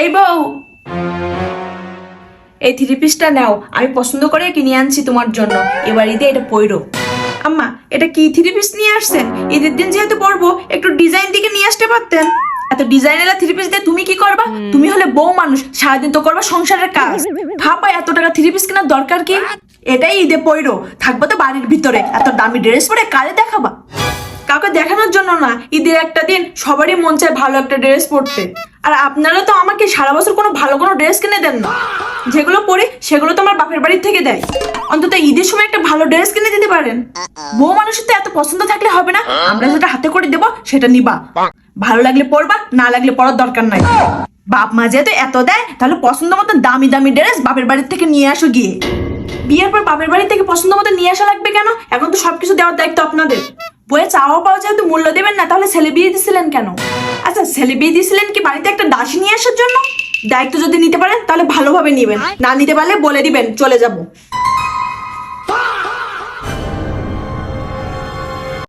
এই বউ, এই থ্রি পিসটা নাও, আমি পছন্দ করে কিনে আনছি তোমার জন্য। এবার ঈদে এটা পরো। আম্মা, এটা কি থ্রি পিস নিয়ে আসছেন? ঈদের দিন যেহেতু পরবো, একটু ডিজাইন দিকে নিয়ে আসতে পারতেন। এত ডিজাইনেলা থ্রি পিস দিয়ে তুমি কি করবা? তুমি হলে বউ মানুষ, সারাদিন তো করবা সংসারের কাজ। ভাবা এত টাকা থ্রি পিস কেনার দরকার কি? এটাই ঈদে পরো, থাকবো তো বাড়ির ভিতরে, এত দামি ড্রেস পরে কারে দেখাবা? কাউকে দেখানোর জন্য না, ঈদের একটা দিন সবারই মন চায় ভালো একটা ড্রেস পরতে। আর আপনারা তো আমাকে সারা বছর কোনো ভালো কোনো ড্রেস কিনে দেন না। যেগুলো পরে সেগুলো তো আমার বাপের বাড়ির থেকে দেয়। অন্তত ঈদের সময় একটা ভালো ড্রেস কিনে দিতে পারেন। বউ মানুষের তো এত পছন্দ থাকলে হবে না, আমরা যেটা হাতে করে দেবো সেটা নিবা। ভালো লাগলে পরবা, না লাগলে পরার দরকার নাই। বাপ মা যেহেতু এত দেয়, তাহলে পছন্দ মতো দামি দামি ড্রেস বাপের বাড়ির থেকে নিয়ে আসো গিয়ে। বিয়ের পর বাপের বাড়ি থেকে পছন্দ মতো নিয়ে আসা লাগবে কেন? এখন তো সবকিছু দেওয়ার দায়িত্ব আপনাদের। বইয়ে চাওয়া পাওয়া যেহেতু মূল্য দেবেন না, তাহলে ছেলে বিয়ে দিছিলেন কেন? আচ্ছা, ছেলে বিয়ে দিছিলেন কি বাড়িতে একটা দাসী নিয়ে আসার জন্য? দায়িত্ব যদি নিতে পারেন তাহলে ভালোভাবে নিবেন, না নিতে পারলে বলে দিবেন চলে যাব।